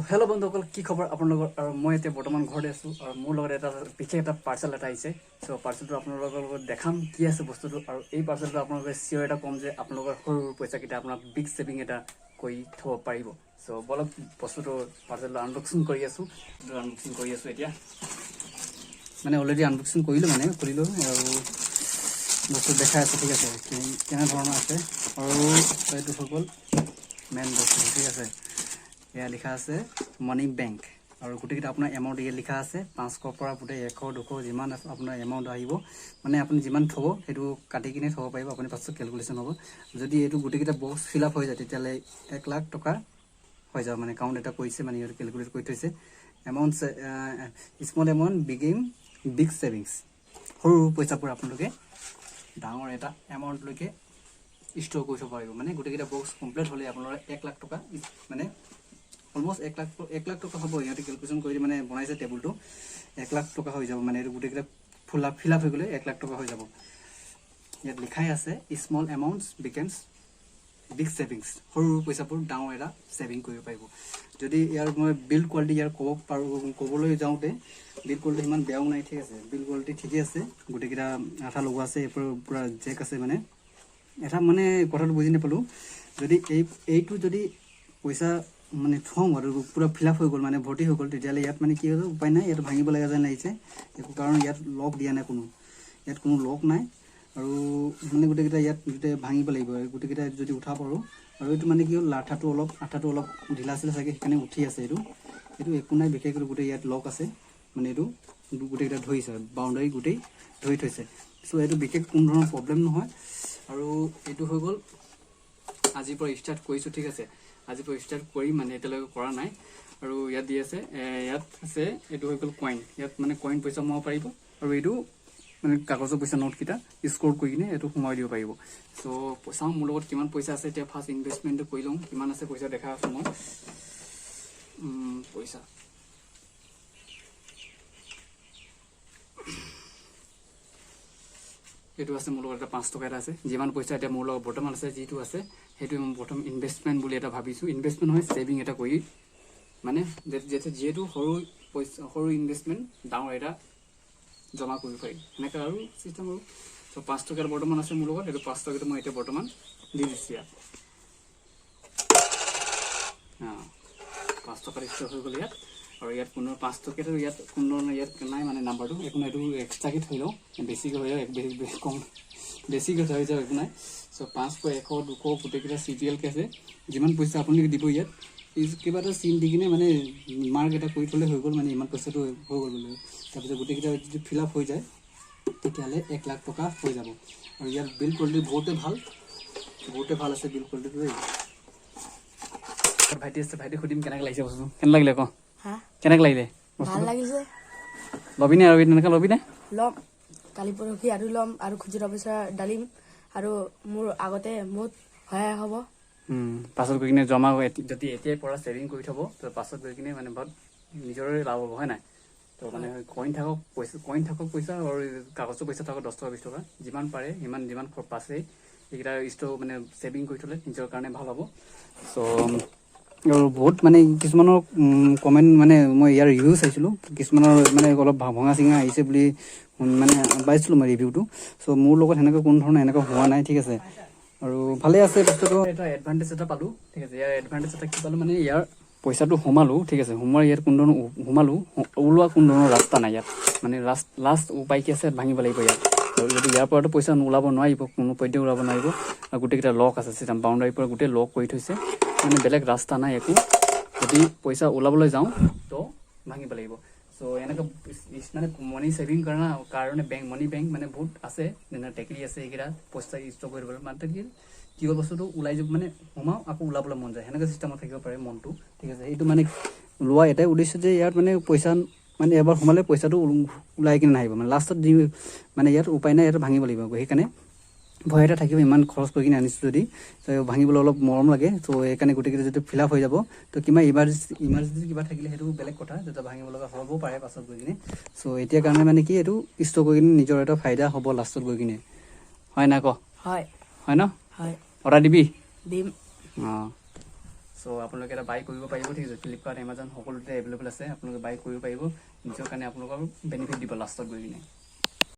Hello बंधुসকল কি খবৰ আপোনালোকৰ আৰু মই এতিয়া বৰ্তমান ঘৰতে আছো আৰু মোৰ লগত এটা বিশেষ এটা পাৰ্সেল এটা আহিছে সো পাৰ্সেলটো আপোনালোকৰ লগত দেখাম কি আছে বস্তুটো আৰু এই পাৰ্সেলটো আপোনালোকে সিওৰ এটা কম যে আপোনালোকৰ সৰু পইচা কিটা আপোনাক বিগ সেভিং এটা কৰি থব পাৰিব সো বলক বস্তুটো পাৰ্সেলটো আনবক্সিং কৰি আছো এতিয়া মানে অলৰেডি আনবক্সিং কৰিলো মানে খুলিলো আৰু বস্তু দেখাই আছে ঠিক আছে কেনে ধৰণৰ আছে আৰু এইটো সকল মেন বস্তু ঠিক আছে या लिखा আছে मनी बैंक और गुटेकिटा अपना एमाउंट ये लिखा আছে 500 পৰা গুটে 100 200 जिमान अपना एमाउंट आइबो माने আপুনি जिमान থব হেতু কাটি কিনে থব পাৰিব আপুনি পাছত ক্যালকুলেশন হ'ব যদি এটো গুটেকিটা বক্স ফিল আপ হৈ যায় তেতিয়ালে 1 লাখ টকা হৈ যাব মানে কাউন্ট এটা কৰিছে মানে ইহত ক্যালকুলেট কৰি থৈছে amount small amount big savings সৰু পইচা পৰা আপোনালোকে ডাঙৰ এটা এমাউন্ট লৈকে স্টোৰ কৰি থব পাৰিব মানে গুটেকিটা বক্স কমপ্লিট হলে আপোনালোকৰ 1 লাখ টকা মানে অলমোস্ট 1 লাখ টকা হ'ব ইহতে ক্যালকুলেশন কৰি মানে বনাইছে টেবুলটো 1 লাখ টকা হৈ যাব মানে গুটেকিটা ফিল আপ হৈ গলে 1 লাখ টকা হৈ যাব ইয়াত লিখাই আছে স্মল এমাউন্টস বিকেমস বিগ সেভিংস সৰু পইচাবোৰ ডাঙৰ এটা সেভিং কৰিব পাৰিব যদি ইয়াৰ মই বিল্ড কোৱালিটি ইয়াৰ ক'বলৈ যাওঁতে বিল্ড কোৱালিটি ইমান বেয়াও নাই ঠিক আছে বিল্ড কোৱালিটি ঠিকই আছে গুটেকিটা আঠা লগোৱা আছে পুৰা জেক আছে মানে এটা মানে কথাটো বুজি নাপালো যদি এইটো যদি পইচা মানে থম আৰু পুৰা ফিল আপ হৈ গল মানে ভৰ্তি হৈ গল তেতিয়ালে ইয়াত মানে কি হ'ব উপায় নাই ইয়াত ভাঙিব লাগা যায় নাইছে একো কাৰণ ইয়াত লক দিয়া নাই কোনো লক নাই আৰু মানে গুটেকিটা ইয়াত গুটে ভাঙিব লাগিব গুটেকিটা যদি উঠা পাৰো আৰু এটো মানে কি হ'ল আঠাটো অলপ ঢিলা ছিল থাকে সেইকাৰণে উঠি আছে এটো একো নাই বিশেষ কৰি গুটে ইয়াত লক আছে মানে এটো গুটেকিটা ধৰিছে বাউন্ডাৰী গুটে ধৰি থৈছে সো এটো বিশেষ কোনো ধৰণৰ প্ৰবলেম নহয় আৰু এটো হৈ গল আজিৰ পৰা ষ্টাৰ্ট কৰিছো ঠিক আছে আজি পৰা ষ্টাৰ্ট কৰি মানে এতিয়ালৈকে কৰা নাই আৰু ইয়াত দি আছে ইয়াত আছে এটো হৈ গল কইন ইয়াত মানে কইন পইচা মাব পাৰিব আৰু এটো মানে কাগজৰ পইচা নোট কিটা স্কোৰ কৰি কিনে এটো সোমাই দিব পাৰিব সো পইচা মোৰ লগত কিমান পইচা আছে এতিয়া ফাৰ্স্ট ইনভেষ্টমেন্ট কৰি লম কিমান আছে পইচা দেখা আছে মই পইচা এটো আছে মোৰ লগত 5 টকা এটা আছে যিমান পইচা এটা মোৰ লগত বৰ্তমান আছে যেটো আছে হেতু মই প্ৰথম ইনভেষ্টমেন্ট বুলি এটা ভাবিছো ইনভেষ্টমেন্ট হয় সেভিং এটা কৰি মানে যেটো সৰু ইনভেষ্টমেন্ট ডাঙৰ এটা জমা কৰি পাৰি এনেকা আৰু সিস্টেম আৰু সো 5 টকা বৰ্তমান আছে মোৰ লগত এটো 5 টকা মই এটা বৰ্তমান দি দিছিয়া 5 টকা ষ্টক হৈ গল ইয়াত আৰু ইয়াত কোনো 5 টকাটো ইয়াত কোনো ইয়াত নাই মানে নাম্বাৰটো একো নাই এটো এক্সট্ৰা কে থৈলো বেছি হৈ যায় বেছি কম বেছি হৈ যায় একো নাই সো 500 100 200 গুটেকিটা সিরিয়াল কে আছে যিমান পইচা আপুনি দিব ইয়াত কিবাটা সিন দি কিনে মানে মার্ক এটা কৰি থলে হৈ গল মানে ইমান পইচাটো হৈ গল তাৰপিছত গুটেকিটা যদি ফিল আপ হৈ যায় তেতিয়ালে 1 লাখ টকা হৈ যাব আৰু ইয়াৰ বিল কোৱালিটি বহুতে ভাল আছে বিল কোৱালিটি ভাইটি খুদিম কেনেক লাগিছে বস্তু কেন লাগিলে ক কেনেক লাগিলে ভাল লাগিছে লবিনে আৰু এনেকা লবিনে লম কালি পৰখি আৰু লম আৰু খুচুৰা পইচা ডালিম আৰু মোৰ আগতে বহুত হয় হ'ব পাছত গৈ কিনে জমা যদি এতিয়াই পৰা সেভিং কৰি থব তো পাছত গৈ কিনে মানে বহুত নিজৰে লাভ হ'ব হয় নাই তো মানে কইন থাকক পইচা আৰু কাগজৰ পইচা থাকক 10 টকা 20 টকা যিমান পাৰে যিমান পাছে এইটা ষ্টক মানে সেভিং কৰি থলে নিজৰ কাৰণে ভাল হ'ব সো আৰু বহুত মানে কিছুমানৰ কমেন্ট মানে মই ইয়াৰ ৰিভিউ চাইছিলো কিছুমানৰ মানে অলপ ভঙা সিঙা আহিছে বুলি মানে পাইছিলো মই ৰিভিউটো সো মোৰ লগত হেনেকা কোন ধৰণৰ এনেকা হোৱা নাই ঠিক আছে আৰু ভালে আছে বস্তুটো এটা এডভান্টেজ এটা পালো ঠিক আছে ইয়াৰ এডভান্টেজ এটা কি পালো মানে ইয়াৰ পইচাটো হোমালো ঠিক আছে হোমাৰ ইয়াৰ কোন ধৰণৰ হোমালো ওলোৱা কোন ধৰণৰ ৰাস্তা নাই ইয়াত মানে লাষ্ট উপায় কি আছে ভাঙিব লাগিব ইয়াত আৰু যদি ইয়াৰ পৰাটো পইচা ওলাব নোৱাৰিব কোনো পইতে ওলাব নোৱাৰিব আৰু গুটেকিটা লক আছে সিস্টেম বাউন্ডাৰী পৰা গুটে লক কৰি থৈছে মানে বেলেগ ৰাস্তা নাই একো যদি পইচা ওলাবলৈ যাও তো ভাঙিব লাগিব সো এনেকা মানে মনি সেভিং কাৰণে মনি বেংক মানে বহুত আছে যেনে টেকলি আছে এগিৰা পইচা ষ্টক কৰিব মানে কি বস্তুটো ওলাই যাব মানে হোমাও আকৌ ওলাবলৈ মন যায় হেনেকা সিস্টেমত থাকিব পাৰে মনটো ঠিক আছে এইটো মানে লোৱা এটাই উদ্দেশ্য যে ইয়াত মানে পইচা মানে এবাৰ হোমালে পইচাটো ওলাই কিনে নাহিব মানে লাষ্টত মানে ইয়াত উপায় নাই ইয়াত ভাঙিব লাগিব সেইকাৰণে ভয় এটা থাকিব ইমান খৰচ কৰি কিনে আনিছো যদি ভাঙিবলৈ অলপ মৰম লাগে তো এইকাৰণে গুটেকিটা যদি ফিল আপ হৈ যাব তো কিমান ইমাৰ্জেন্সি কিবা থাকিলে হেতু বেলেগ কথা যেটা ভাঙিব লগা হ'ব পাৰে পাছত গৈ কিনে সো এতিয়া কাৰণে মানে কি এটো ষ্টক কৰি কিনে নিজৰ এটা ফায়দা হ'ব লাষ্টত গৈ কিনে হয় না ক হয় ন হয় অৰ্ডাৰ দিবি দিম সো চ' আপোনালোকে এটা বাই কৰিব পাৰিব, ঠিক আছে। ফ্লিপকাৰ্ট এমাজন সকলোতে এভেইলেবল আছে, আপোনালোকে বাই কৰিব পাৰিব, নিজৰ কাৰণে আপোনালোকৰ বেনিফিট দিব লাষ্টত গৈ কিনে।